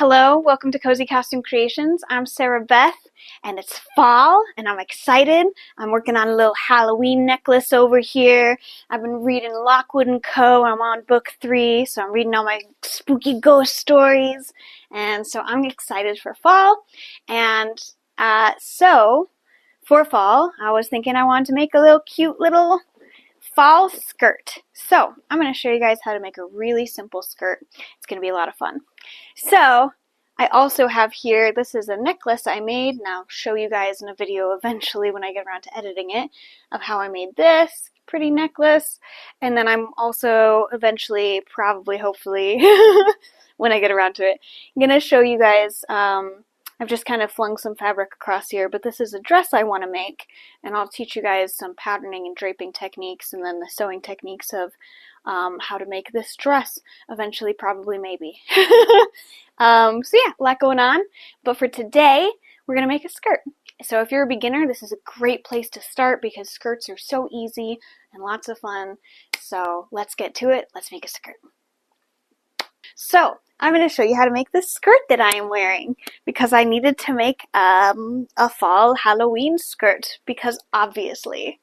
Hello, welcome to Cozy Costume Creations. I'm Sarah Beth, and it's fall, and I'm excited. I'm working on a little Halloween necklace over here. I've been reading Lockwood & Co. I'm on book 3, so I'm reading all my spooky ghost stories, and so I'm excited for fall. And so, for fall, I was thinking I wanted to make a little cute little fall skirt. So, I'm going to show you guys how to make a really simple skirt. It's going to be a lot of fun. So, I also have here, this is a necklace I made, and I'll show you guys in a video eventually when I get around to editing it, of how I made this pretty necklace. And then I'm also eventually, probably, hopefully, when I get around to it, I'm going to show you guys, I've just kind of flung some fabric across here, but this is a dress I want to make, and I'll teach you guys some patterning and draping techniques, and then the sewing techniques of how to make this dress eventually, probably, maybe. So yeah, a lot going on, but for today, we're going to make a skirt. So if you're a beginner, this is a great place to start because skirts are so easy and lots of fun. So let's get to it. Let's make a skirt. So I'm going to show you how to make this skirt that I am wearing because I needed to make a fall Halloween skirt because obviously.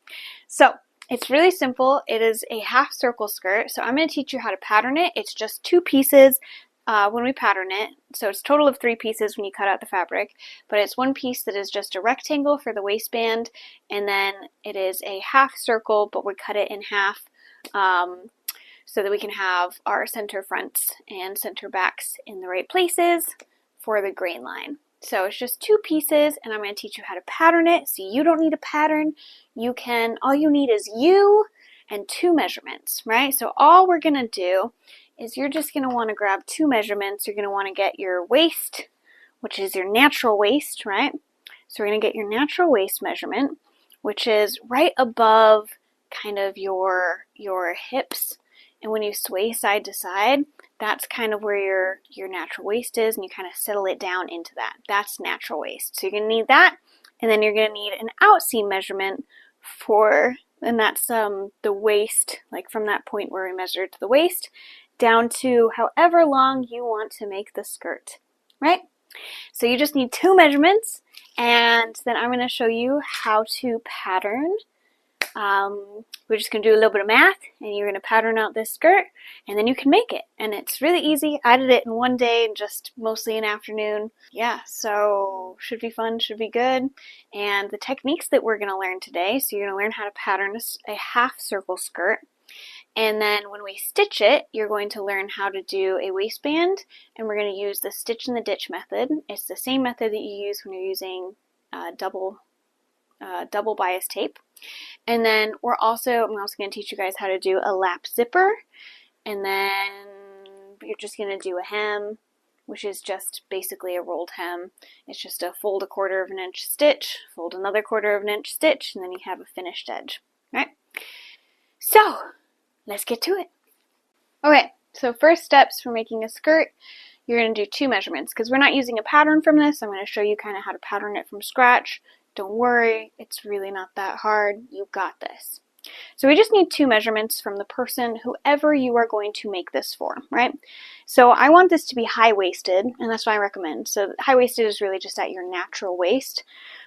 So it's really simple. It is a half circle skirt. So I'm going to teach you how to pattern it. It's just 2 pieces when we pattern it. So it's a total of 3 pieces when you cut out the fabric, but it's 1 piece that is just a rectangle for the waistband, and then it is a half circle, but we cut it in half so that we can have our center fronts and center backs in the right places for the grain line. So it's just 2 pieces, and I'm going to teach you how to pattern it. So you don't need a pattern. All you need is you and 2 measurements, right? So all we're going to do is you're just going to want to grab 2 measurements. You're going to want to get your waist, which is your natural waist, right? So we're going to get your natural waist measurement, which is right above kind of your hips. And when you sway side to side, that's kind of where your natural waist is, and you kind of settle it down into that. That's natural waist. So you're going to need that, and then you're going to need an outseam measurement and that's the waist, like from that point where we measured to the waist, down to however long you want to make the skirt, right? So you just need 2 measurements, and then I'm going to show you how to pattern. We're just going to do a little bit of math, and you're going to pattern out this skirt, and then you can make it. And it's really easy. I did it in 1 day, and just mostly an afternoon. Yeah, so should be fun, should be good. And the techniques that we're going to learn today, so you're going to learn how to pattern a half circle skirt. And then when we stitch it, you're going to learn how to do a waistband, and we're going to use the stitch and the ditch method. It's the same method that you use when you're using double bias tape. And then I'm also going to teach you guys how to do a lap zipper, and then you're just going to do a hem, which is just basically a rolled hem. It's just a fold 1/4 of an inch stitch, fold another 1/4 of an inch stitch, and then you have a finished edge, right? So let's get to it. Okay, so first steps for making a skirt, you're going to do 2 measurements because we're not using a pattern from this. I'm going to show you kind of how to pattern it from scratch. Don't worry, it's really not that hard. You got this. So we just need 2 measurements from the person, whoever you are going to make this for, right? So I want this to be high-waisted, and that's what I recommend. So high-waisted is really just at your natural waist,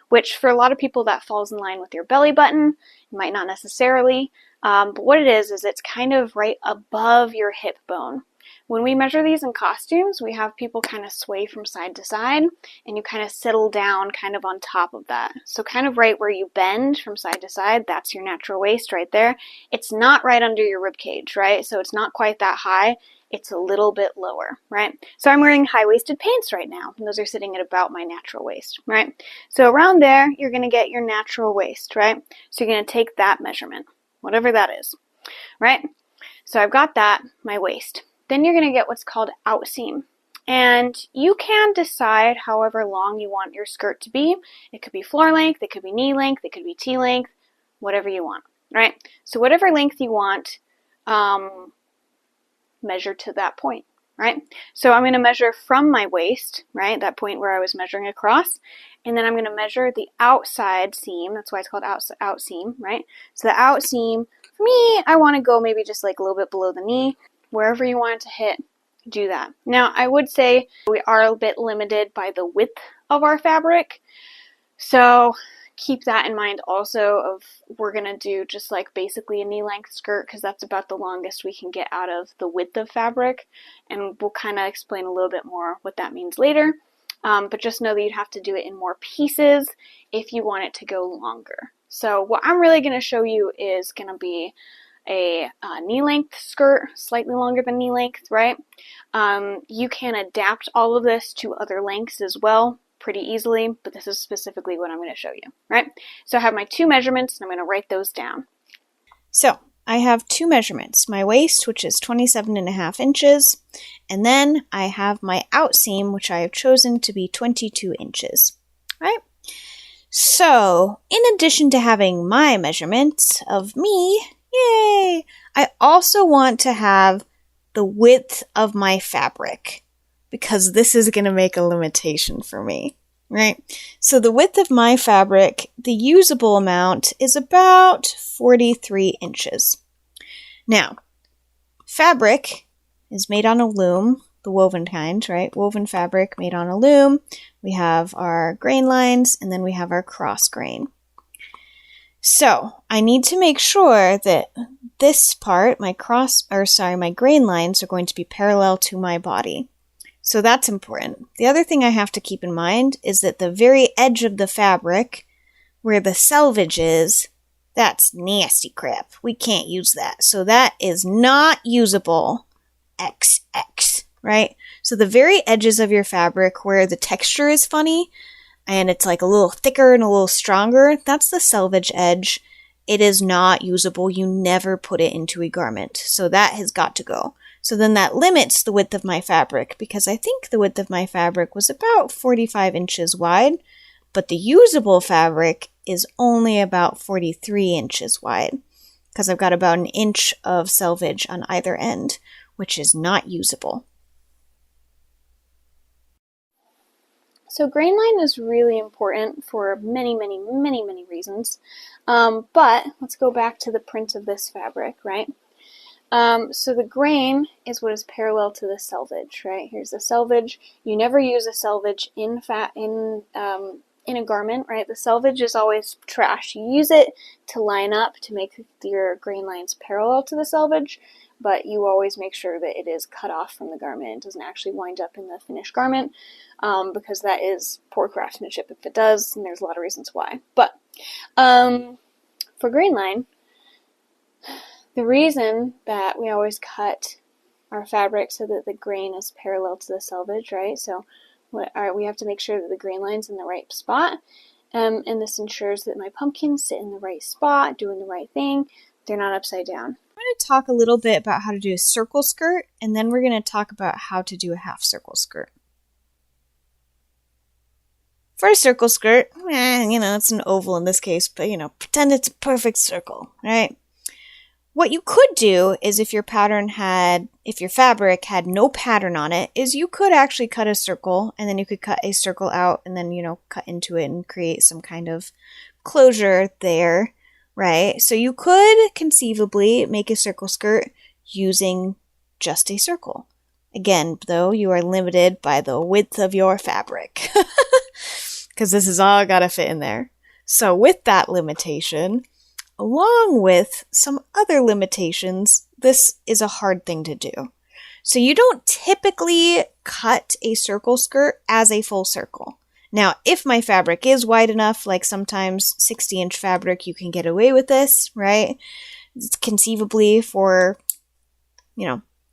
which for a lot of people that falls in line with your belly button. It might not necessarily, but what it is it's kind of right above your hip bone. When we measure these in costumes, we have people kind of sway from side to side, and you kind of settle down kind of on top of that. So kind of right where you bend from side to side, that's your natural waist right there. It's not right under your rib cage, right? So it's not quite that high. It's a little bit lower, right? So I'm wearing high-waisted pants right now, and those are sitting at about my natural waist, right? So around there, you're going to get your natural waist, right? So you're going to take that measurement, whatever that is, right? So I've got that, my waist. Then you're going to get what's called outseam. And you can decide however long you want your skirt to be. It could be floor length, it could be knee length, it could be T length, whatever you want, right? So whatever length you want, measure to that point, right? So I'm going to measure from my waist, right, that point where I was measuring across, and then I'm going to measure the outside seam. That's why it's called outseam, right? So the outseam, for me, I want to go maybe just like a little bit below the knee, wherever you want it to hit. do that. Now, I would say we are a bit limited by the width of our fabric, so keep that in mind also. Of we're gonna do just like basically a knee-length skirt because that's about the longest we can get out of the width of fabric, and we'll kind of explain a little bit more what that means later. But just know that you'd have to do it in more pieces if you want it to go longer. So what I'm really going to show you is going to be a knee-length skirt, slightly longer than knee-length, right? You can adapt all of this to other lengths as well pretty easily, but this is specifically what I'm going to show you, right? So I have my 2 measurements, and I'm going to write those down. So I have 2 measurements, my waist, which is 27.5 inches, and then I have my outseam, which I have chosen to be 22 inches, right? So, in addition to having my measurements of me, yay, I also want to have the width of my fabric, because this is going to make a limitation for me, right? So the width of my fabric, the usable amount, is about 43 inches. Now, fabric is made on a loom, the woven kind, right? Woven fabric made on a loom. We have our grain lines, and then we have our cross grain. So I need to make sure that this part, my grain lines are going to be parallel to my body. So that's important. The other thing I have to keep in mind is that the very edge of the fabric, where the selvage is, that's nasty crap. We can't use that. So that is not usable XX, right? So the very edges of your fabric where the texture is funny and it's like a little thicker and a little stronger, that's the selvage edge. It is not usable. You never put it into a garment. So that has got to go. So then that limits the width of my fabric, because I think the width of my fabric was about 45 inches wide, but the usable fabric is only about 43 inches wide, because I've got about an inch of selvage on either end, which is not usable. So grain line is really important for many reasons. But let's go back to the print of this fabric, right? So the grain is what is parallel to the selvage, right? Here's the selvage. You never use a selvage in a garment, right? The selvage is always trash. You use it to line up to make your grain lines parallel to the selvage, but you always make sure that it is cut off from the garment. It doesn't actually wind up in the finished garment, because that is poor craftsmanship if it does, and there's a lot of reasons why. But for grain line, the reason that we always cut our fabric so that the grain is parallel to the selvage, right? So we have to make sure that the grain line's in the right spot, and this ensures that my pumpkins sit in the right spot, doing the right thing. They're not upside down. I'm going to talk a little bit about how to do a circle skirt, and then we're going to talk about how to do a half circle skirt. For a circle skirt, it's an oval in this case, but, pretend it's a perfect circle, right? What you could do is if your fabric had no pattern on it, is you could actually cut a circle, and then you could cut a circle out, and then, cut into it and create some kind of closure there, right? So you could conceivably make a circle skirt using just a circle. Again, though, you are limited by the width of your fabric, because this has all got to fit in there. So with that limitation, along with some other limitations, this is a hard thing to do. So you don't typically cut a circle skirt as a full circle. Now, if my fabric is wide enough, like sometimes 60-inch fabric, you can get away with this, right? It's conceivably for,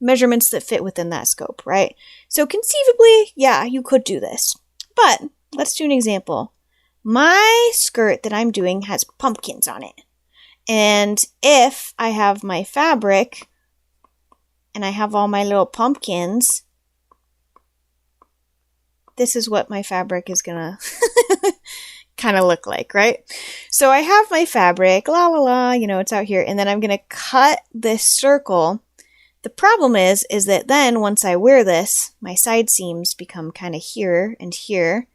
measurements that fit within that scope, right? So conceivably, yeah, you could do this. But let's do an example. My skirt that I'm doing has pumpkins on it. And if I have my fabric and I have all my little pumpkins, this is what my fabric is gonna kind of look like, right? So I have my fabric, it's out here, and then I'm gonna cut this circle. The problem is that then once I wear this, my side seams become kind of here and here,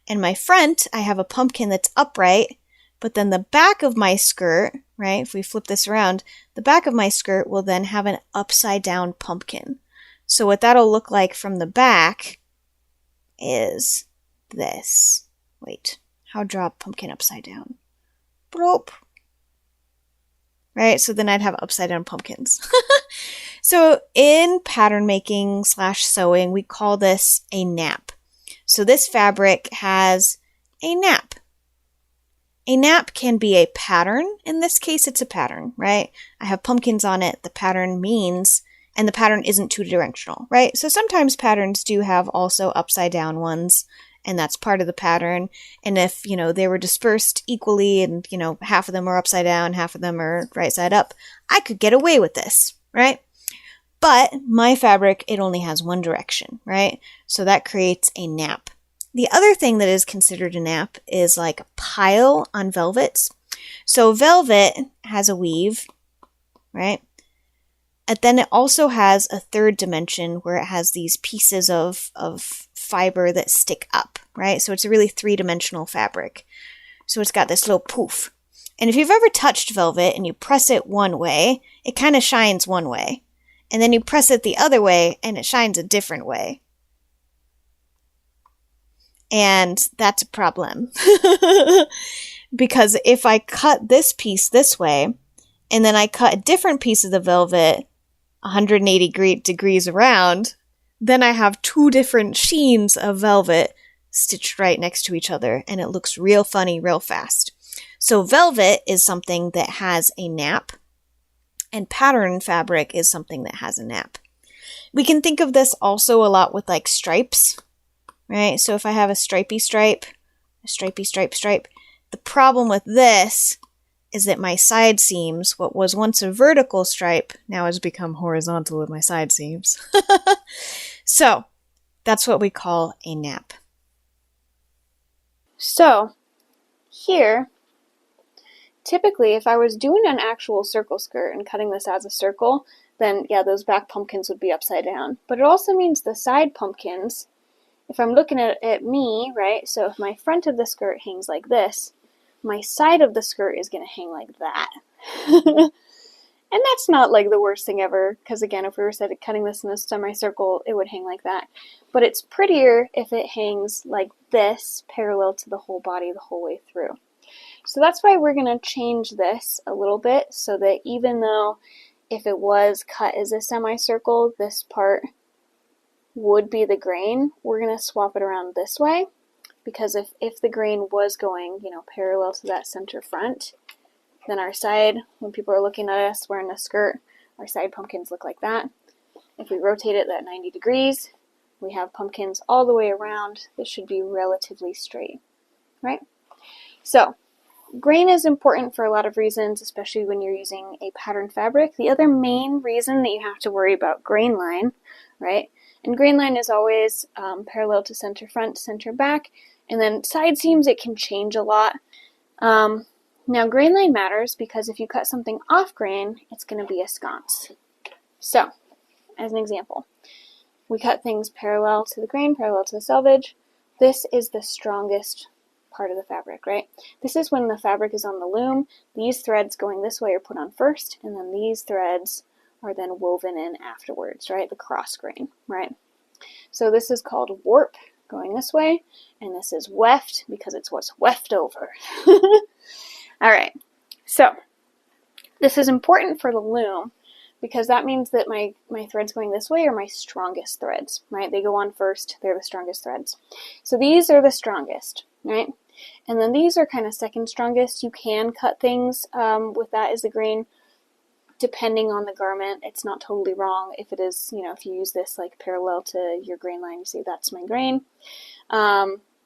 and my front, I have a pumpkin that's upright, but then the back of my skirt, right, if we flip this around, the back of my skirt will then have an upside down pumpkin. So what that'll look like from the back is this. Wait, how draw a pumpkin upside down? Bloop. Right, so then I'd have upside down pumpkins. So in pattern making / sewing, we call this a nap. So this fabric has a nap. A nap can be a pattern. In this case, it's a pattern, right? I have pumpkins on it. The pattern means, and the pattern isn't two-dimensional, right? So sometimes patterns do have also upside down ones, and that's part of the pattern. And if, they were dispersed equally and, half of them are upside down, half of them are right side up, I could get away with this, right? But my fabric, it only has one direction, right? So that creates a nap. The other thing that is considered a nap is like a pile on velvets. So velvet has a weave, right? And then it also has a third dimension where it has these pieces of fiber that stick up, right? So it's a really three-dimensional fabric. So it's got this little poof. And if you've ever touched velvet and you press it one way, it kind of shines one way. And then you press it the other way and it shines a different way. And that's a problem. Because if I cut this piece this way, and then I cut a different piece of the velvet 180 degrees around, then I have two different sheens of velvet stitched right next to each other, and it looks real funny real fast. So velvet is something that has a nap, and pattern fabric is something that has a nap. We can think of this also a lot with like stripes, right? So if I have a stripey stripe, a stripey stripe, the problem with this is that my side seams, what was once a vertical stripe, now has become horizontal with my side seams. So that's what we call a nap. So here, typically if I was doing an actual circle skirt and cutting this as a circle, then yeah, those back pumpkins would be upside down. But it also means the side pumpkins, if I'm looking at me, right, so if my front of the skirt hangs like this, my side of the skirt is going to hang like that. And that's not like the worst thing ever, because again, if we were cutting this in a semicircle, it would hang like that. But it's prettier if it hangs like this, parallel to the whole body the whole way through. So that's why we're going to change this a little bit, so that even though if it was cut as a semicircle, this part would be the grain, we're going to swap it around this way. Because if the grain was going, parallel to that center front, then our side, when people are looking at us wearing a skirt, our side pumpkins look like that. If we rotate it at 90 degrees, we have pumpkins all the way around. This should be relatively straight, right? So, grain is important for a lot of reasons, especially when you're using a pattern fabric. The other main reason that you have to worry about grain line, right? And grain line is always parallel to center front, center back. And then side seams, it can change a lot. Now, grain line matters because if you cut something off grain, it's going to be a sconce. So, as an example, we cut things parallel to the grain, parallel to the selvage. This is the strongest part of the fabric, right? This is when the fabric is on the loom. These threads going this way are put on first, and then these threads are then woven in afterwards, right? The cross grain, right? So this is called warp, going this way, and this is weft because it's what's weft over. All right, so this is important for the loom because that means that my threads going this way are my strongest threads, right? They go on first, they're the strongest threads. So these are the strongest, right? And then these are kind of second strongest. You can cut things with that as the grain, depending on the garment. It's not totally wrong if it is, if you use this like parallel to your grain line, you see that's my grain.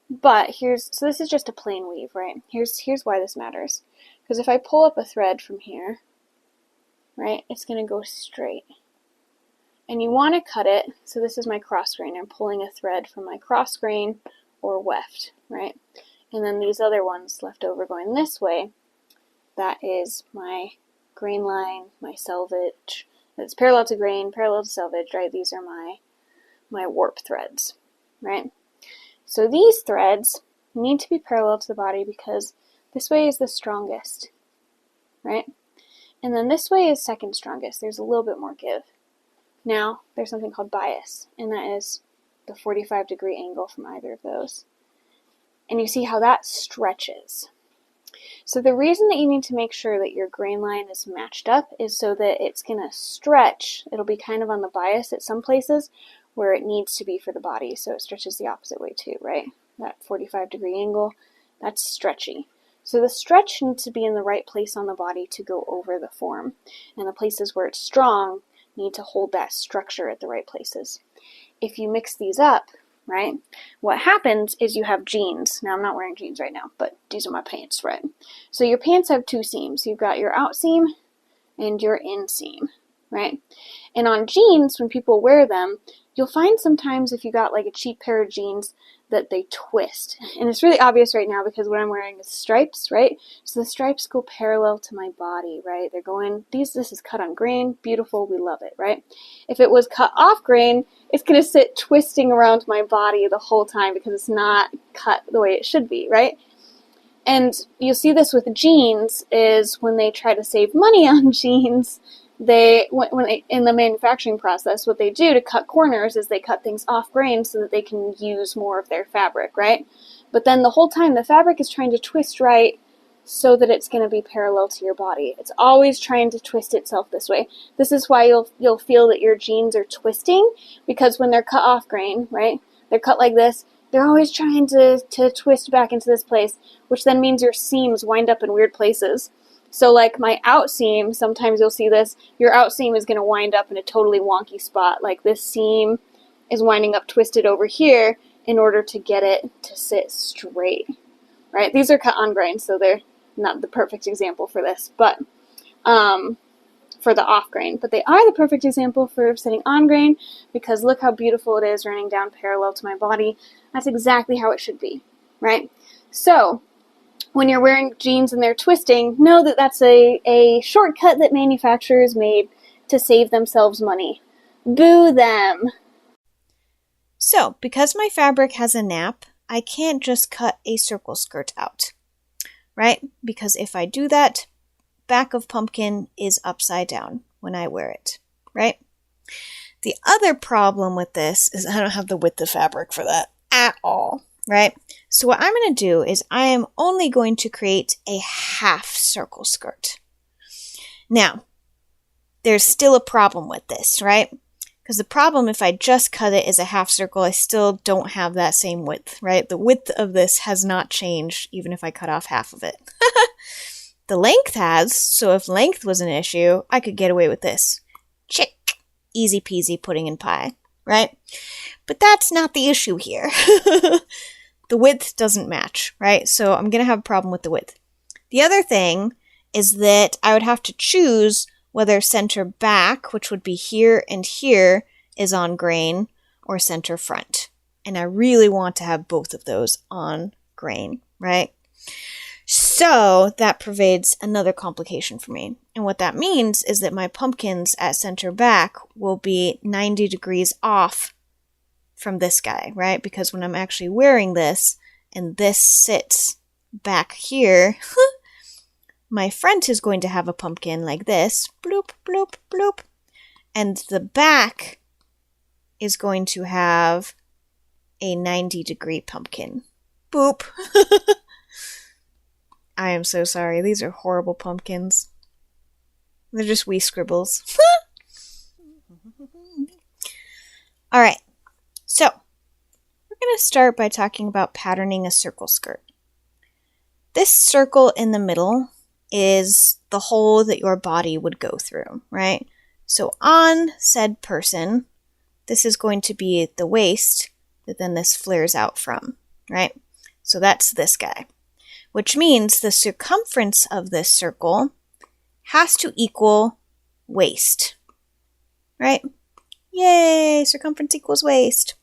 But so this is just a plain weave, right? Here's why this matters. Because if I pull up a thread from here, right, it's going to go straight. And you want to cut it, so this is my cross grain. I'm pulling a thread from my cross grain or weft, right? And then these other ones left over going this way, that is my grain line, my selvage. It's parallel to grain, parallel to selvage, right? These are my warp threads, right? So these threads need to be parallel to the body because this way is the strongest, right? And then this way is second strongest. There's a little bit more give. Now, there's something called bias, and that is the 45-degree angle from either of those. And you see how that stretches. So the reason that you need to make sure that your grain line is matched up is so that it's going to stretch. It'll be kind of on the bias at some places where it needs to be for the body, so it stretches the opposite way too, right? That 45-degree angle, that's stretchy. So the stretch needs to be in the right place on the body to go over the form, and the places where it's strong need to hold that structure at the right places. If you mix these up, right, what happens is you have jeans. Now, I'm not wearing jeans right now, but these are my pants, right? So your pants have two seams. You've got your out seam and your inseam, right? And on jeans, when people wear them, you'll find sometimes if you got like a cheap pair of jeans that they twist. And it's really obvious right now because what I'm wearing is stripes, right? So the stripes go parallel to my body, right? They're going, this is cut on grain, beautiful, we love it, right? If it was cut off grain, it's going to sit twisting around my body the whole time because it's not cut the way it should be, right? And you'll see this with jeans is when they try to save money on jeans, in the manufacturing process, what they do to cut corners is they cut things off grain so that they can use more of their fabric, right? But then the whole time the fabric is trying to twist right so that it's going to be parallel to your body. It's always trying to twist itself this way. This is why you'll feel that your jeans are twisting, because when they're cut off grain, right? They're cut like this. They're always trying to twist back into this place, which then means your seams wind up in weird places. So like my out seam, sometimes you'll see this, your out seam is going to wind up in a totally wonky spot. Like this seam is winding up twisted over here in order to get it to sit straight, right? These are cut on grain, so they're not the perfect example for this, but for the off grain. But they are the perfect example for sitting on grain because look how beautiful it is running down parallel to my body. That's exactly how it should be, right? So when you're wearing jeans and they're twisting, know that that's a shortcut that manufacturers made to save themselves money. Boo them! So, because my fabric has a nap, I can't just cut a circle skirt out, right? Because if I do that, back of pumpkin is upside down when I wear it, right? The other problem with this is I don't have the width of fabric for that at all, right? So what I'm going to do is I am only going to create a half circle skirt. Now, there's still a problem with this, right? Because the problem if I just cut it as a half circle, I still don't have that same width, right? The width of this has not changed even if I cut off half of it. The length has, so if length was an issue, I could get away with this. Chick! Easy peasy pudding and pie, right? But that's not the issue here. The width doesn't match, right? So I'm going to have a problem with the width. The other thing is that I would have to choose whether center back, which would be here and here, is on grain, or center front. And I really want to have both of those on grain, right? So that pervades another complication for me. And what that means is that my pumpkins at center back will be 90 degrees off from this guy, right? Because when I'm actually wearing this and this sits back here, my front is going to have a pumpkin like this, bloop, bloop, bloop. And the back is going to have a 90-degree pumpkin. Boop. I am so sorry. These are horrible pumpkins. They're just wee scribbles. Alright, so we're going to start by talking about patterning a circle skirt. This circle in the middle is the hole that your body would go through, right? So on said person, this is going to be the waist that then this flares out from, right? So that's this guy, which means the circumference of this circle has to equal waist, right? Yay, circumference equals waist.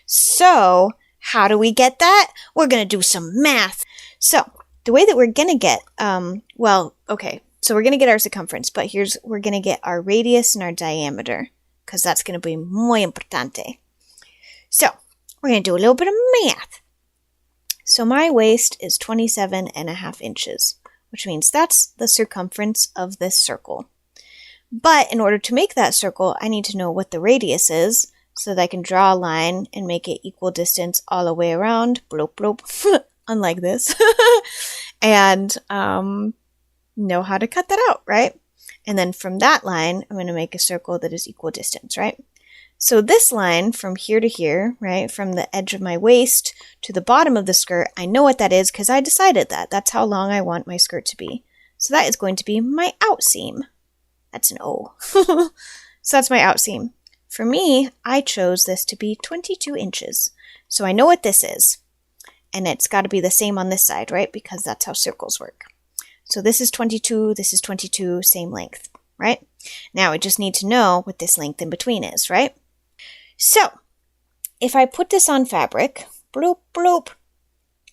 So how do we get that? We're going to do some math. So the way that we're going to get, so we're going to get our circumference, but we're going to get our radius and our diameter, because that's going to be muy importante. So we're going to do a little bit of math. So my waist is 27.5 inches, which means that's the circumference of this circle. But in order to make that circle, I need to know what the radius is so that I can draw a line and make it equal distance all the way around. Bloop, bloop. Unlike this. And know how to cut that out, right? And then from that line, I'm going to make a circle that is equal distance, right? So this line from here to here, right, from the edge of my waist to the bottom of the skirt, I know what that is because I decided that. That's how long I want my skirt to be. So that is going to be my outseam. That's an O. So that's my outseam. For me, I chose this to be 22 inches. So I know what this is. And it's got to be the same on this side, right? Because that's how circles work. So this is 22, this is 22, same length, right? Now I just need to know what this length in between is, right? So if I put this on fabric, bloop, bloop,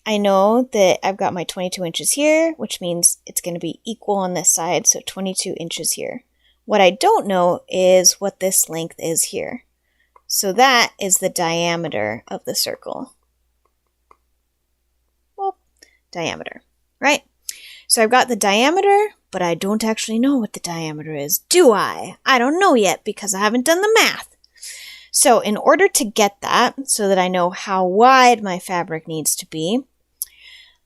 I know that I've got my 22 inches here, which means it's going to be equal on this side, so 22 inches here. What I don't know is what this length is here. So that is the diameter of the circle. Well, diameter, right? So I've got the diameter, but I don't actually know what the diameter is, do I? I don't know yet because I haven't done the math. So in order to get that, so that I know how wide my fabric needs to be,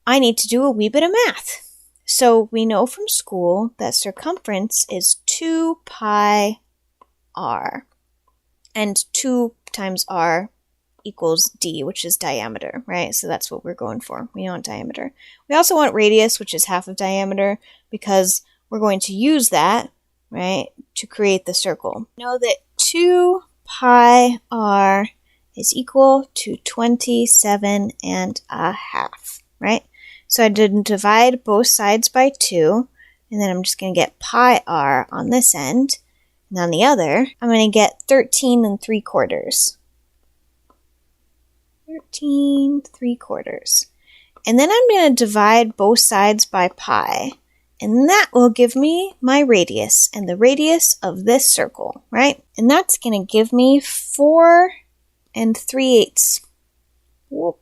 I need to do a wee bit of math. So we know from school that circumference is 2 pi r. And 2 times r equals d, which is diameter, right? So that's what we're going for. We want diameter. We also want radius, which is half of diameter, because we're going to use that, right, to create the circle. We know that 2 pi r is equal to 27 and a half, right? So I did divide both sides by 2, and then I'm just going to get pi r on this end, and on the other, I'm going to get 13 3/4. 13 3/4. And then I'm going to divide both sides by pi, and that will give me my radius, and the radius of this circle, right? And that's going to give me 4 3/8. Whoop.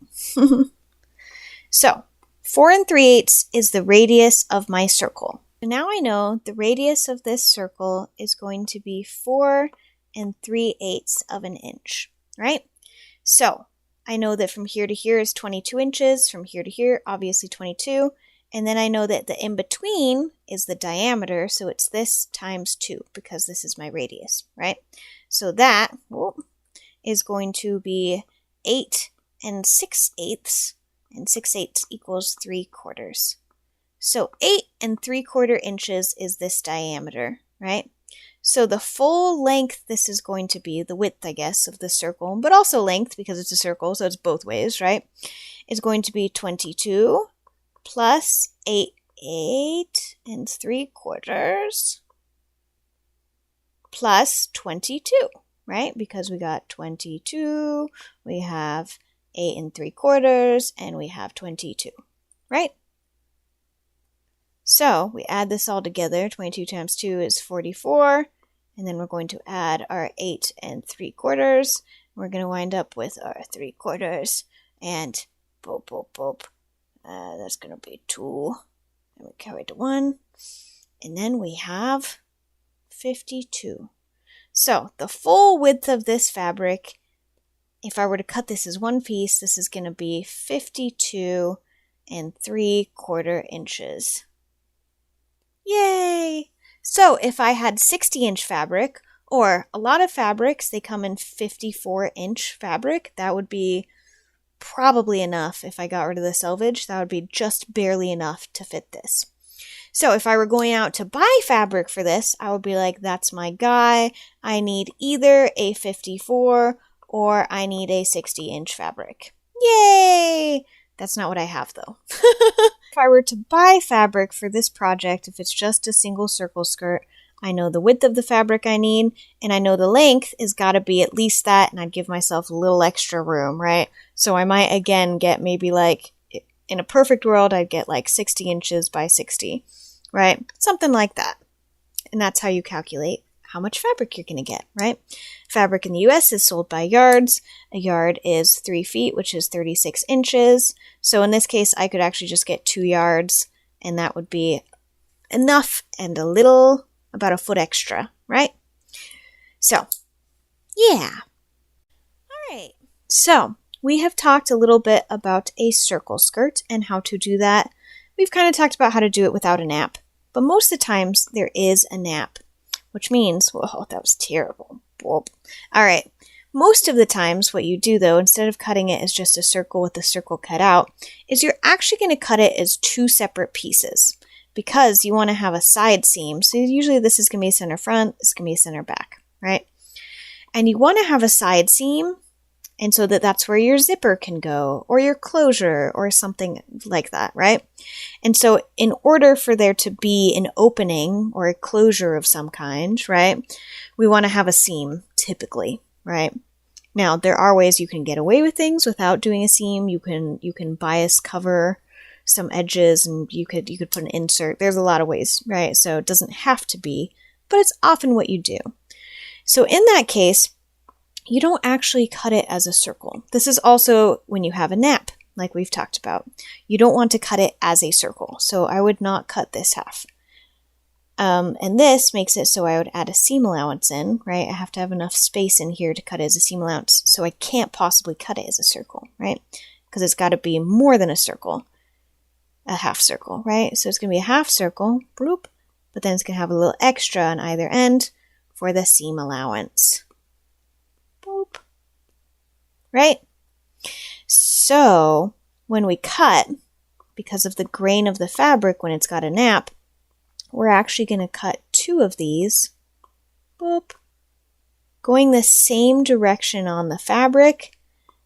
So, 4 3/8 is the radius of my circle. So now I know the radius of this circle is going to be 4 3/8 of an inch, right? So, I know that from here to here is 22 inches, from here to here, obviously 22, and then I know that the in-between is the diameter, so it's this times 2, because this is my radius, right? So that is going to be 8 6/8, and 6/8 equals 3/4. So 8 3/4 inches is this diameter, right? So the full length this is going to be, the width, I guess, of the circle, but also length because it's a circle, so it's both ways, right? Is going to be 22 plus 8 3/4 plus 22, right? Because we got 22, we have 8 3/4, and we have 22, right? So we add this all together. 22 times 2 is 44. And then we're going to add our 8 3/4. We're going to wind up with our 3/4. And boop, boop, boop. That's going to be 2. And we carry the 1. And then we have 52. So the full width of this fabric, if I were to cut this as one piece, this is going to be 52 3/4 inches. Yay! So if I had 60-inch fabric, or a lot of fabrics, they come in 54-inch fabric, that would be probably enough. If I got rid of the selvage, that would be just barely enough to fit this. So if I were going out to buy fabric for this, I would be like, that's my guy. I need either a 54 or I need a 60-inch fabric. Yay! That's not what I have, though. If I were to buy fabric for this project, if it's just a single circle skirt, I know the width of the fabric I need, and I know the length has got to be at least that, and I'd give myself a little extra room, right? So I might, again, get maybe like, in a perfect world, I'd get like 60 inches by 60, right? Something like that. And that's how you calculate how much fabric you're going to get, right? Fabric in the US is sold by yards. A yard is 3 feet, which is 36 inches. So in this case, I could actually just get 2 yards, and that would be enough and a little, about a foot extra, right? So, yeah. All right. So, we have talked a little bit about a circle skirt and how to do that. We've kind of talked about how to do it without a nap, but most of the times there is a nap, which means, whoa, that was terrible. Whoop. All right. Most of the times what you do though, instead of cutting it as just a circle with the circle cut out, is you're actually going to cut it as two separate pieces because you want to have a side seam. So usually this is going to be center front, this is going to be center back, right? And you want to have a side seam, and so that's where your zipper can go, or your closure, or something like that, right? And so in order for there to be an opening or a closure of some kind, right, we want to have a seam, typically, right? Now, there are ways you can get away with things without doing a seam. You can bias cover some edges, and you could put an insert. There's a lot of ways, right? So it doesn't have to be, but it's often what you do. So in that case, you don't actually cut it as a circle. This is also when you have a nap, like we've talked about. You don't want to cut it as a circle, so I would not cut this half. And this makes it so I would add a seam allowance in, right? I have to have enough space in here to cut it as a seam allowance, so I can't possibly cut it as a circle, right? Because it's got to be more than a circle, a half circle, right? So it's going to be a half circle, bloop, but then it's going to have a little extra on either end for the seam allowance. Boop. Right? So, when we cut, because of the grain of the fabric when it's got a nap, we're actually going to cut two of these, boop, going the same direction on the fabric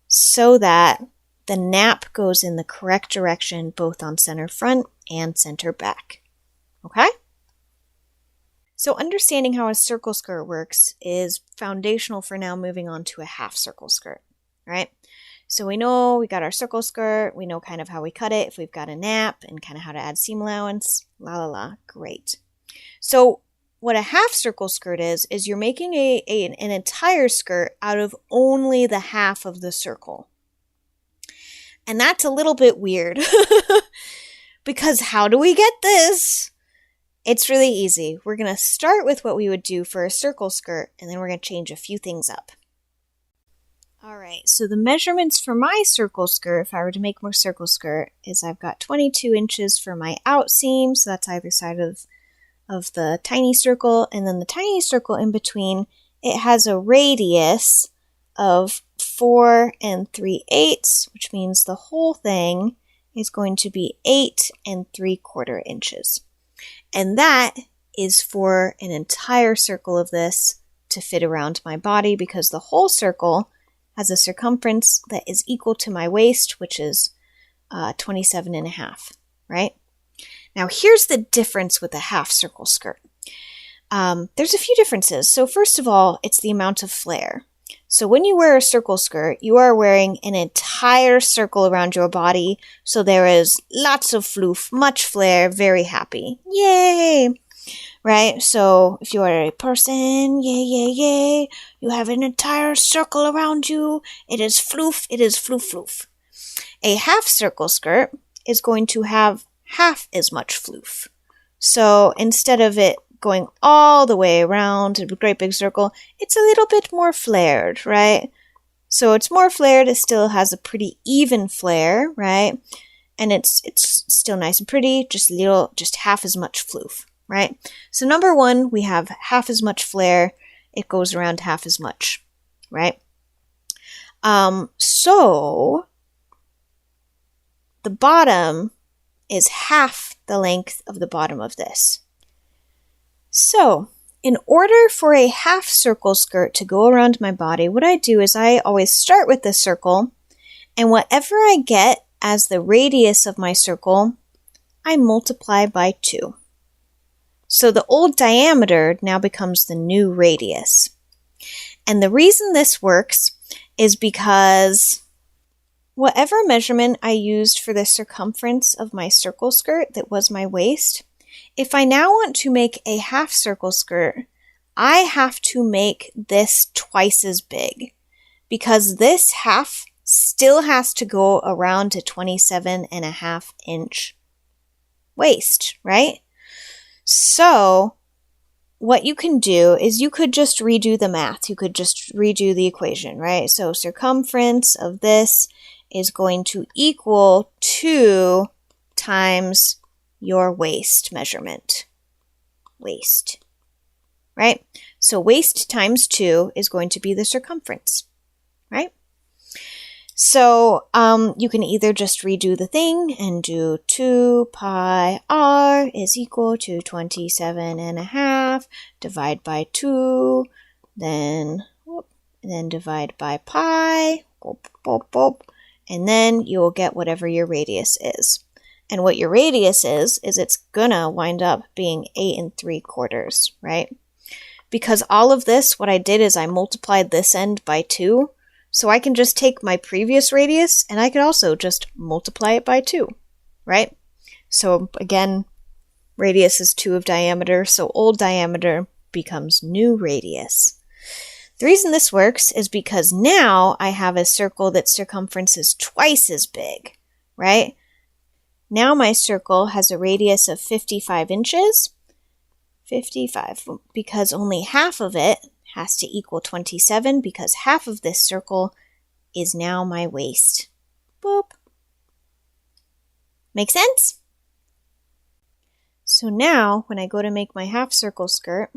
so that the nap goes in the correct direction both on center front and center back. Okay? So understanding how a circle skirt works is foundational for now moving on to a half circle skirt, right? So we know we got our circle skirt, we know kind of how we cut it, if we've got a nap, and kind of how to add seam allowance, great. So what a half circle skirt is you're making an entire skirt out of only the half of the circle. And that's a little bit weird, because how do we get this? It's really easy. We're going to start with what we would do for a circle skirt, and then we're going to change a few things up. Alright, so the measurements for my circle skirt, if I were to make my circle skirt, is I've got 22 inches for my out seam, so that's either side of the tiny circle, and then the tiny circle in between, it has a radius of 4 3/8, which means the whole thing is going to be 8 3/4 inches. And that is for an entire circle of this to fit around my body, because the whole circle has a circumference that is equal to my waist, which is 27.5, right? Now here's the difference with a half circle skirt. There's a few differences. So first of all, it's the amount of flare. So when you wear a circle skirt, you are wearing an entire circle around your body. So there is lots of floof, much flare, very happy. Yay! Right? So if you are a person, yay, yay, yay, you have an entire circle around you. It is floof, floof, floof. A half circle skirt is going to have half as much floof. So instead of it going all the way around a great big circle, it's a little bit more flared, right? So it's more flared, it still has a pretty even flare, right? And it's still nice and pretty, just half as much floof, right? So number one, we have half as much flare, it goes around half as much, right? So the bottom is half the length of the bottom of this. So, in order for a half circle skirt to go around my body, what I do is I always start with the circle, and whatever I get as the radius of my circle, I multiply by 2. So the old diameter now becomes the new radius. And the reason this works is because whatever measurement I used for the circumference of my circle skirt that was my waist, if I now want to make a half circle skirt, I have to make this twice as big, because this half still has to go around a 27.5 inch waist, right? So what you can do is you could just redo the math. You could just redo the equation, right? So circumference of this is going to equal 2 times your waist measurement. Waist, right? So waist times 2 is going to be the circumference, right? So you can either just redo the thing and do 2 pi r is equal to 27.5, divide by 2, then divide by pi, and then you will get whatever your radius is. And what your radius is it's gonna wind up being 8 3/4, right? Because all of this, what I did is I multiplied this end by 2, so I can just take my previous radius and I could also just multiply it by 2, right? So again, radius is 2 of diameter, so old diameter becomes new radius. The reason this works is because now I have a circle that's circumference is twice as big, right? Now my circle has a radius of 55 inches, 55, because only half of it has to equal 27, because half of this circle is now my waist. Boop. Make sense? So now, when I go to make my half circle skirt,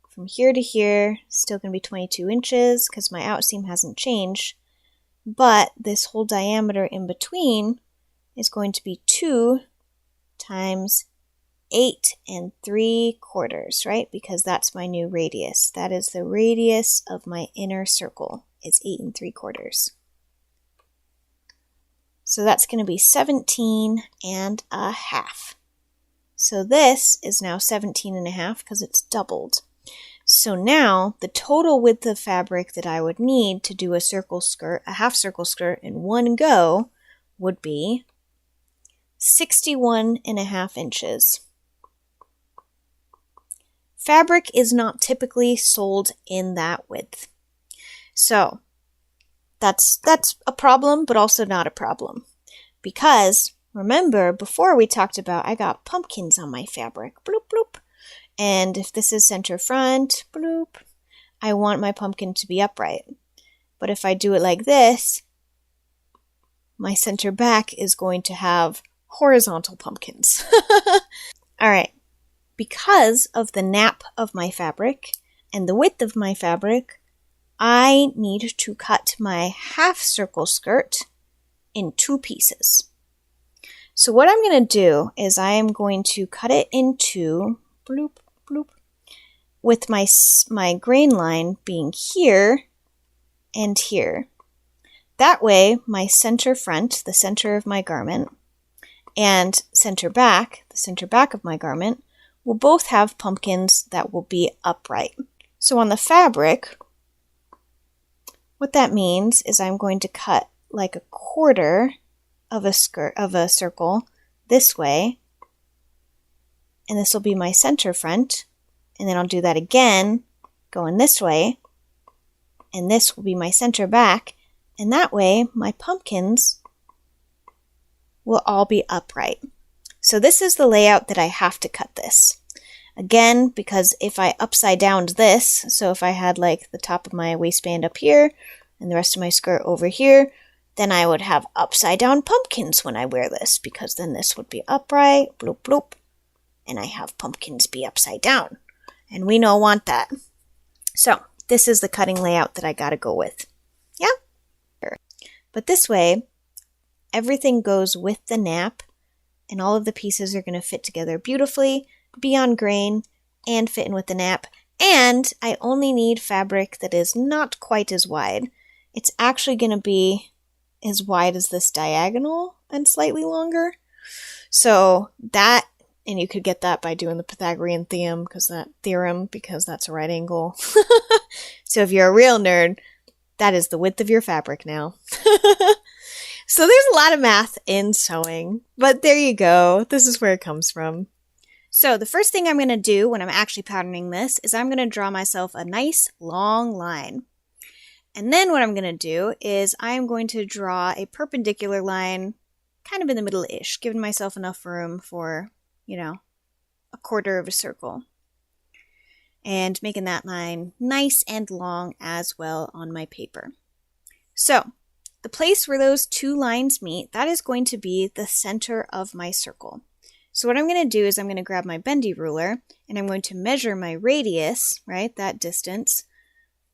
from here to here, still going to be 22 inches, because my outseam hasn't changed, but this whole diameter in between is going to be 2 times 8 3/4, right? Because that's my new radius. That is the radius of my inner circle, is 8 3/4. So that's going to be 17.5. So this is now 17.5 because it's doubled. So now the total width of fabric that I would need to do a circle skirt, a half circle skirt in one go would be 61.5 inches. Fabric is not typically sold in that width. So that's a problem, but also not a problem. Because remember, before we talked about I got pumpkins on my fabric. Bloop, bloop. And if this is center front, bloop, I want my pumpkin to be upright. But if I do it like this, my center back is going to have horizontal pumpkins. All right. Because of the nap of my fabric and the width of my fabric, I need to cut my half circle skirt in 2 pieces. So what I'm going to do is I am going to cut it into bloop, bloop, with my grain line being here and here. That way, my center front, the center of my garment, and center back, the center back of my garment, will both have pumpkins that will be upright. So on the fabric, what that means is I'm going to cut like a quarter of a circle this way, and this will be my center front, and then I'll do that again going this way, and this will be my center back, and that way my pumpkins will all be upright. So this is the layout that I have to cut this. Again, because if I upside downed this, so if I had like the top of my waistband up here and the rest of my skirt over here, then I would have upside down pumpkins when I wear this, because then this would be upright, bloop bloop, and I have pumpkins be upside down. And we don't want that. So this is the cutting layout that I gotta go with. Yeah? But this way, everything goes with the nap, and all of the pieces are going to fit together beautifully, be on grain, and fit in with the nap. And I only need fabric that is not quite as wide. It's actually going to be as wide as this diagonal and slightly longer. So that, and you could get that by doing the Pythagorean theorem, because that's a right angle. So if you're a real nerd, that is the width of your fabric now. So there's a lot of math in sewing, but there you go. This is where it comes from. So the first thing I'm going to do when I'm actually patterning this is I'm going to draw myself a nice long line. And then what I'm going to do is I'm going to draw a perpendicular line kind of in the middle-ish, giving myself enough room for, a quarter of a circle. and making that line nice and long as well on my paper. So the place where those two lines meet, that is going to be the center of my circle. So what I'm going to do is I'm going to grab my bendy ruler and I'm going to measure my radius, right, that distance.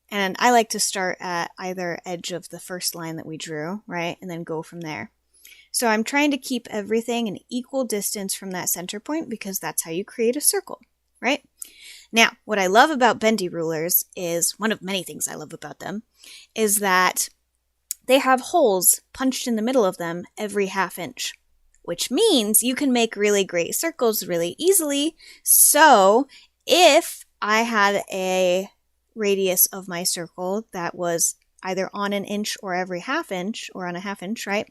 And I like to start at either edge of the first line that we drew, right, and then go from there. So I'm trying to keep everything an equal distance from that center point because that's how you create a circle, right? Now, what I love about bendy rulers is, one of many things I love about them, is that they have holes punched in the middle of them every ½ inch, which means you can make really great circles really easily. So if I had a radius of my circle that was either on an inch or every ½ inch, or on a ½ inch, right,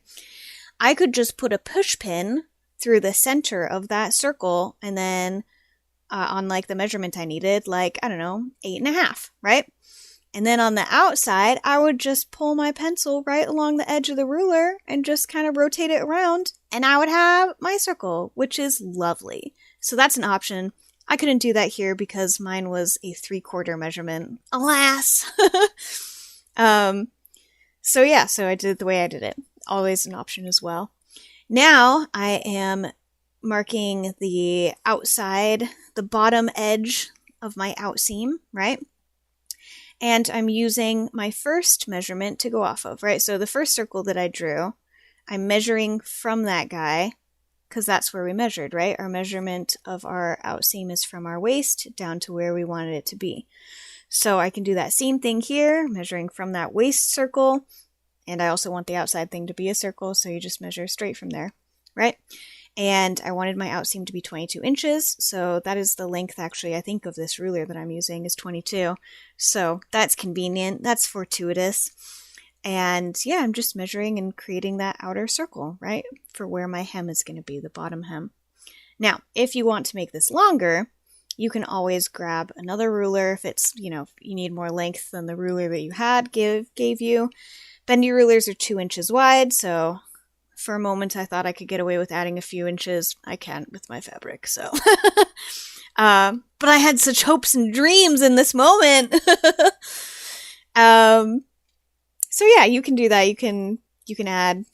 I could just put a push pin through the center of that circle and then on like the measurement I needed, like, I don't know, 8.5, right? And then on the outside, I would just pull my pencil right along the edge of the ruler and just kind of rotate it around, and I would have my circle, which is lovely. So that's an option. I couldn't do that here because mine was a 3/4 measurement. Alas! So I did it the way I did it. Always an option as well. Now I am marking the outside, the bottom edge of my outseam, right? And I'm using my first measurement to go off of, right? So the first circle that I drew, I'm measuring from that guy, because that's where we measured, right? Our measurement of our outseam is from our waist down to where we wanted it to be. So I can do that same thing here, measuring from that waist circle, and I also want the outside thing to be a circle, so you just measure straight from there, right? And I wanted my outseam to be 22 inches, so that is the length, actually, I think, of this ruler that I'm using is 22. So that's convenient, that's fortuitous. And yeah, I'm just measuring and creating that outer circle, right, for where my hem is going to be, the bottom hem. Now, if you want to make this longer, you can always grab another ruler if it's, if you need more length than the ruler that you had gave you. Bendy rulers are 2 inches wide, so for a moment I thought I could get away with adding a few inches. I can't with my fabric, so. But I had such hopes and dreams in this moment. So yeah, you can do that. You can add,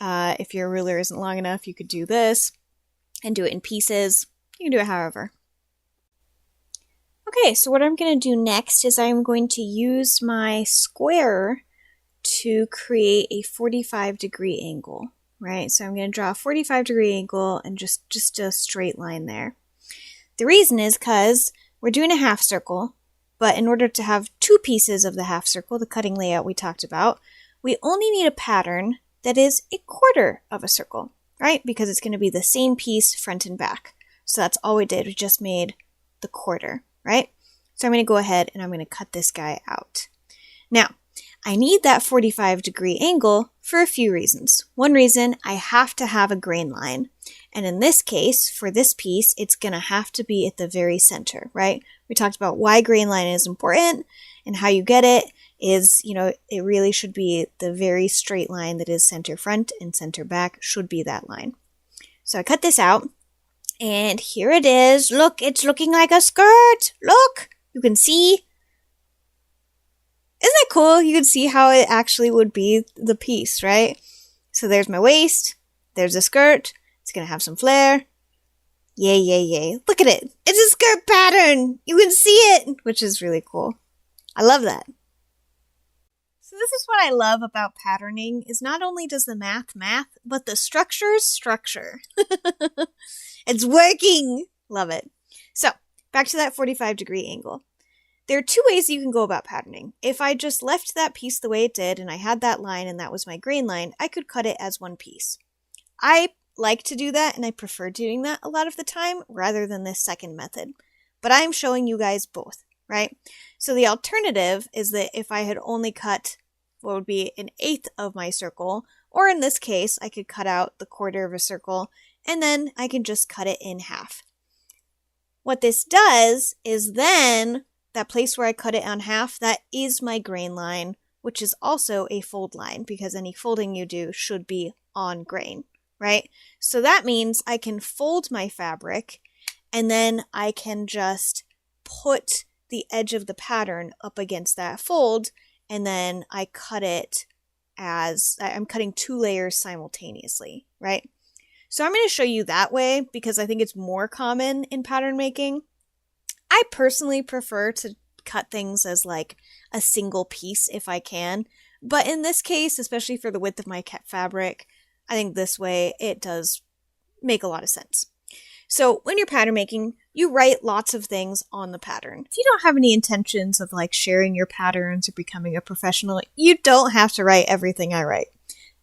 if your ruler isn't long enough, you could do this and do it in pieces. You can do it however. Okay, so what I'm going to do next is I'm going to use my square to create a 45-degree angle, right? So I'm going to draw a 45-degree angle and just a straight line there. The reason is because we're doing a half circle, but in order to have two pieces of the half circle, the cutting layout we talked about, we only need a pattern that is a quarter of a circle, right? Because it's going to be the same piece front and back. So that's all we did. We just made the quarter, right? So I'm going to go ahead and I'm going to cut this guy out. Now, I need that 45-degree angle for a few reasons. One reason, I have to have a grain line. And in this case, for this piece, it's going to have to be at the very center, right? We talked about why grain line is important and how you get it is, it really should be the very straight line that is center front and center back should be that line. So I cut this out and here it is. Look, it's looking like a skirt. Look, you can see. Isn't that cool? You can see how it actually would be the piece, right? So there's my waist. There's a skirt. It's going to have some flare. Yay, yay, yay. Look at it. It's a skirt pattern. You can see it, which is really cool. I love that. So this is what I love about patterning is not only does the math, but the structure. It's working. Love it. So back to that 45-degree angle. There are two ways you can go about patterning. If I just left that piece the way it did and I had that line and that was my grain line, I could cut it as one piece. I like to do that and I prefer doing that a lot of the time rather than this second method. But I'm showing you guys both, right? So the alternative is that if I had only cut what would be 1/8 of my circle, or in this case, I could cut out the quarter of a circle and then I can just cut it in half. What this does is then that place where I cut it on half, that is my grain line, which is also a fold line because any folding you do should be on grain, right? So that means I can fold my fabric and then I can just put the edge of the pattern up against that fold, and then I cut it as I'm cutting 2 layers simultaneously, right? So I'm going to show you that way because I think it's more common in pattern making. I personally prefer to cut things as like a single piece if I can, but in this case, especially for the width of my fabric, I think this way it does make a lot of sense. So when you're pattern making, you write lots of things on the pattern. If you don't have any intentions of like sharing your patterns or becoming a professional, you don't have to write everything I write.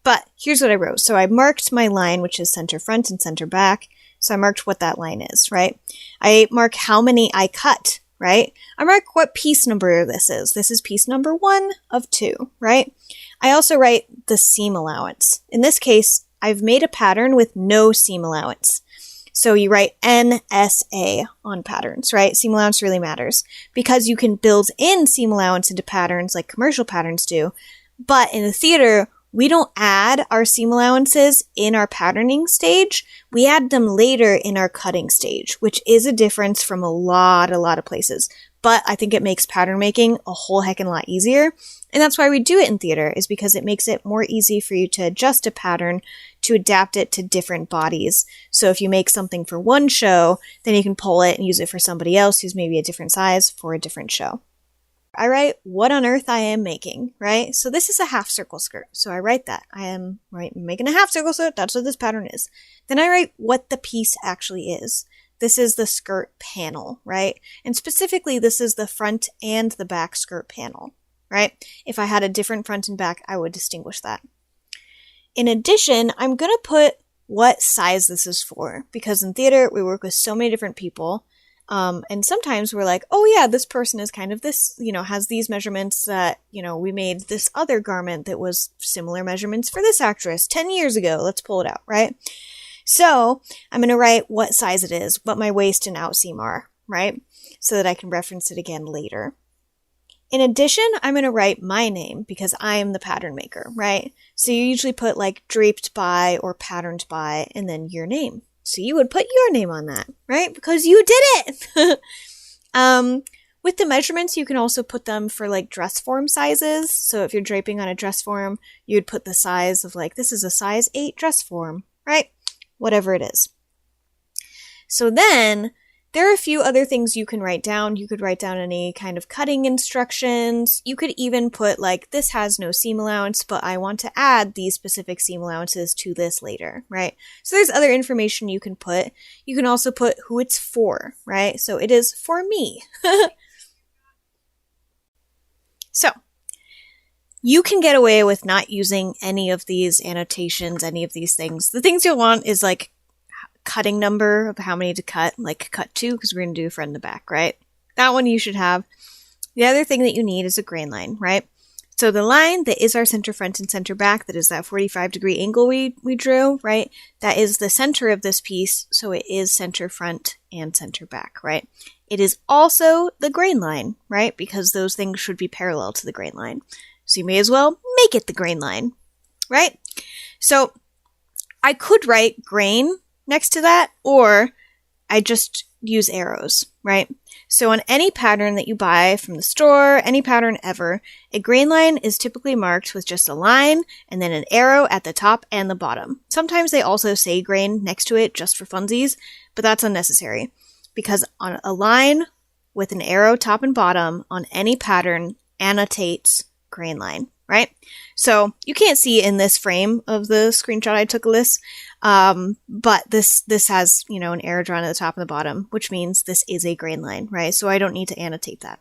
But here's what I wrote. So I marked my line, which is center front and center back. So I marked what that line is, right? I mark how many I cut, right? I mark what piece number this is. This is piece number 1 of 2, right? I also write the seam allowance. In this case, I've made a pattern with no seam allowance. So you write NSA on patterns, right? Seam allowance really matters because you can build in seam allowance into patterns like commercial patterns do. But in the theater, we don't add our seam allowances in our patterning stage. We add them later in our cutting stage, which is a difference from a lot of places. But I think it makes pattern making a whole heckin' lot easier. And that's why we do it in theater, is because it makes it more easy for you to adjust a pattern to adapt it to different bodies. So if you make something for one show, then you can pull it and use it for somebody else who's maybe a different size for a different show. I write what on earth I am making, right? So this is a half circle skirt. So I write that. I am making a half circle skirt. That's what this pattern is. Then I write what the piece actually is. This is the skirt panel, right? And specifically, this is the front and the back skirt panel, right? If I had a different front and back, I would distinguish that. In addition, I'm going to put what size this is for, because in theater, we work with so many different people. And sometimes we're like, oh yeah, this person is kind of this, has these measurements that, we made this other garment that was similar measurements for this actress 10 years ago. Let's pull it out, right? So I'm going to write what size it is, what my waist and outseam are, right? So that I can reference it again later. In addition, I'm going to write my name because I am the pattern maker, right? So you usually put like draped by or patterned by and then your name. So you would put your name on that, right? Because you did it! With the measurements, you can also put them for like dress form sizes. So if you're draping on a dress form, you would put the size of like, this is a size 8 dress form, right? Whatever it is. So then there are a few other things you can write down. You could write down any kind of cutting instructions. You could even put like, this has no seam allowance, but I want to add these specific seam allowances to this later, right? So there's other information you can put. You can also put who it's for, right? So it is for me. So you can get away with not using any of these annotations, any of these things. The things you'll want is like cutting number of how many to cut, like cut 2, because we're going to do front and the back, right? That one you should have. The other thing that you need is a grain line, right? So the line that is our center front and center back, that is that 45-degree angle we drew, right? That is the center of this piece, so it is center front and center back, right? It is also the grain line, right? Because those things should be parallel to the grain line. So you may as well make it the grain line, right? So I could write grain next to that, or I just use arrows, right? So on any pattern that you buy from the store, any pattern ever, a grain line is typically marked with just a line and then an arrow at the top and the bottom. Sometimes they also say grain next to it just for funsies, but that's unnecessary because on a line with an arrow top and bottom on any pattern annotates grain line, right? So you can't see in this frame of the screenshot I took of this, but this has, an arrow drawn at the top and the bottom, which means this is a grain line, right? So I don't need to annotate that.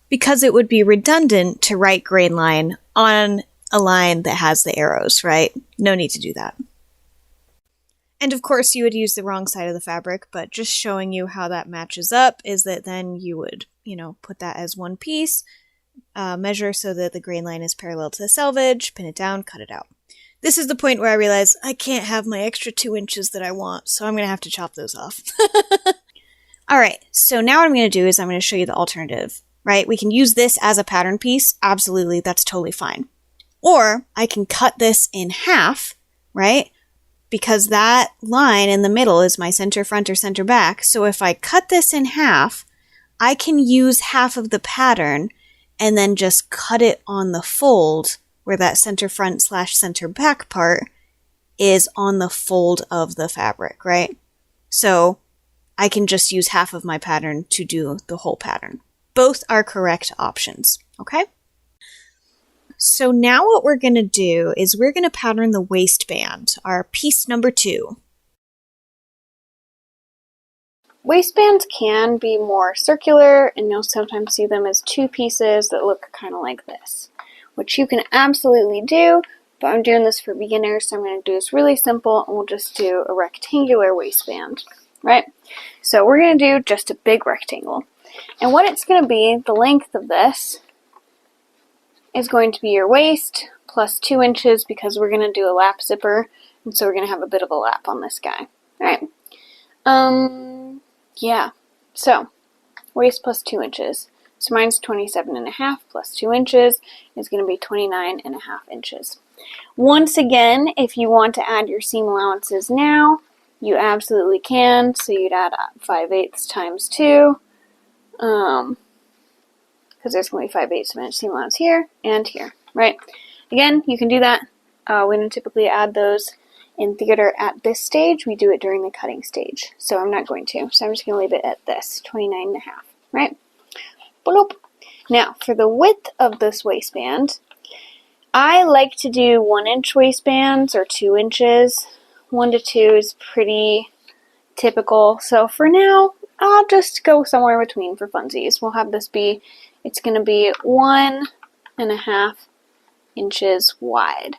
Because it would be redundant to write grain line on a line that has the arrows, right? No need to do that. And of course you would use the wrong side of the fabric, but just showing you how that matches up is that then you would, put that as one piece, measure so that the grain line is parallel to the selvage, pin it down, cut it out. This is the point where I realize I can't have my extra 2 inches that I want, so I'm going to have to chop those off. Alright, so now what I'm going to do is I'm going to show you the alternative, right? We can use this as a pattern piece. Absolutely, that's totally fine. Or I can cut this in half, right? Because that line in the middle is my center front or center back. So if I cut this in half, I can use half of the pattern and then just cut it on the fold where that center front / center back part is on the fold of the fabric, right? So I can just use half of my pattern to do the whole pattern. Both are correct options, okay? So now what we're going to do is we're going to pattern the waistband, our piece number 2. Waistbands can be more circular, and you'll sometimes see them as 2 pieces that look kind of like this, which you can absolutely do, but I'm doing this for beginners, so I'm going to do this really simple, and we'll just do a rectangular waistband, right? So we're going to do just a big rectangle. And what it's going to be, the length of this, is going to be your waist plus 2 inches because we're going to do a lap zipper, and so we're going to have a bit of a lap on this guy, alright? Yeah, so waist plus 2 inches. So mine's 27.5 plus 2 inches is going to be 29.5 inches. Once again, if you want to add your seam allowances now, you absolutely can. So you'd add 5/8 times 2, because there's going to be 5/8 of an inch seam allowance here and here, right? Again, you can do that. We don't typically add those in theater at this stage. We do it during the cutting stage. So I'm not going to. So I'm just going to leave it at this, 29.5, right? Bloop. Now, for the width of this waistband, I like to do 1-inch waistbands or 2 inches. 1 to 2 is pretty typical. So for now, I'll just go somewhere between for funsies. We'll have this be, it's going to be 1.5 inches wide.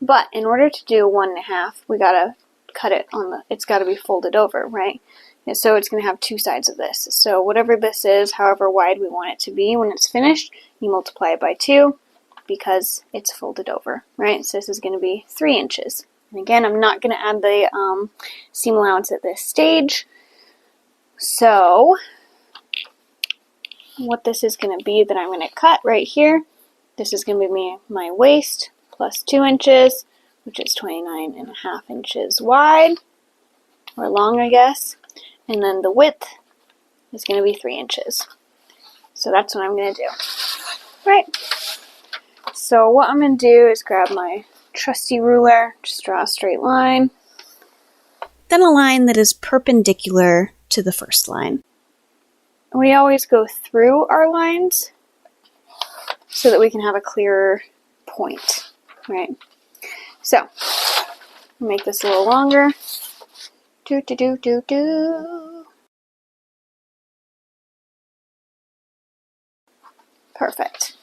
But in order to do 1.5, we gotta cut it on the, it's gotta be folded over, right? And so it's gonna have 2 sides of this. So whatever this is, however wide we want it to be when it's finished, you multiply it by 2 because it's folded over, right? So this is gonna be 3 inches. And again, I'm not gonna add the seam allowance at this stage. So what this is gonna be that I'm gonna cut right here, this is gonna be my waist plus 2 inches, which is 29.5 inches wide, or long, I guess. And then the width is going to be 3 inches. So that's what I'm going to do. Right. So what I'm going to do is grab my trusty ruler, just draw a straight line. Then a line that is perpendicular to the first line. We always go through our lines so that we can have a clearer point. Right, so make this a little longer. Perfect.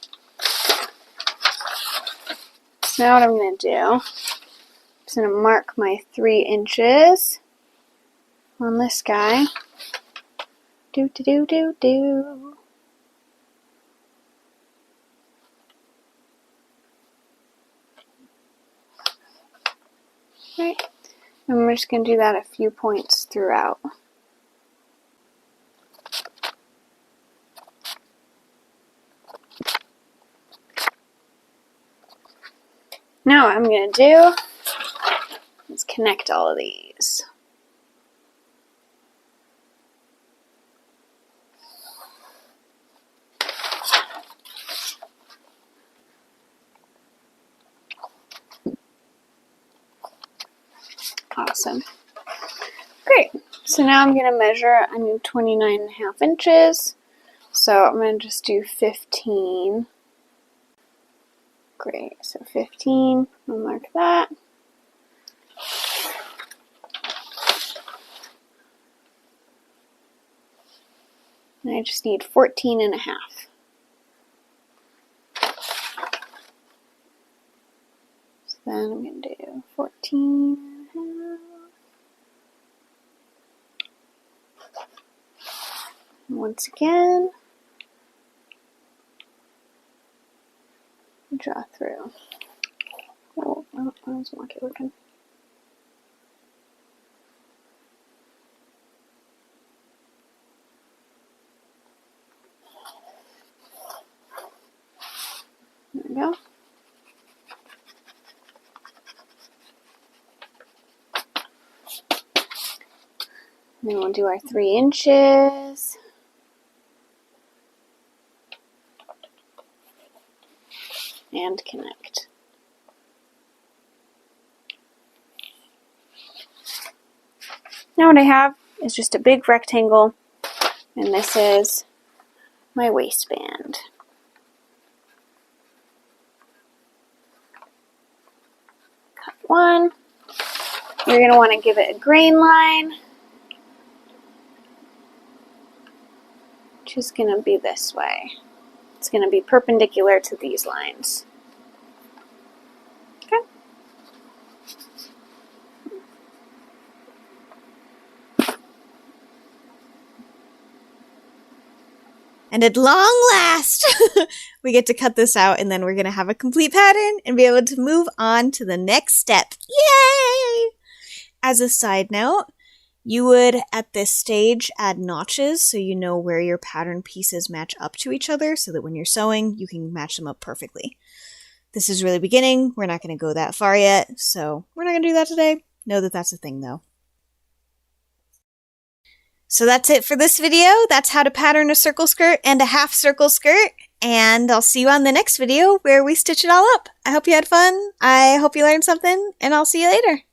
So now what I'm going to do, I'm just going to mark my 3 inches on this guy. Right, and we're just going to do that a few points throughout. Now what I'm going to do is connect all of these. Awesome. Great. So now I'm going to measure. I need 29.5 inches. So I'm going to just do 15. Great. So 15. I'll mark that. And I just need 14.5. So then I'm going to do 14.5. Once again, draw through. Oh, that was wonky looking. There we go. And then we'll do our 3 inches. and connect. Now what I have is just a big rectangle, and this is my waistband. Cut one. You're going to want to give it a grain line, which is going to be this way. It's going to be perpendicular to these lines. Okay. And at long last, we get to cut this out, and then we're going to have a complete pattern and be able to move on to the next step. Yay! As a side note, you would, at this stage, add notches so you know where your pattern pieces match up to each other so that when you're sewing, you can match them up perfectly. This is really beginning. We're not going to go that far yet, so we're not going to do that today. Know that that's a thing, though. So that's it for this video. That's how to pattern a circle skirt and a half circle skirt. And I'll see you on the next video where we stitch it all up. I hope you had fun. I hope you learned something, and I'll see you later.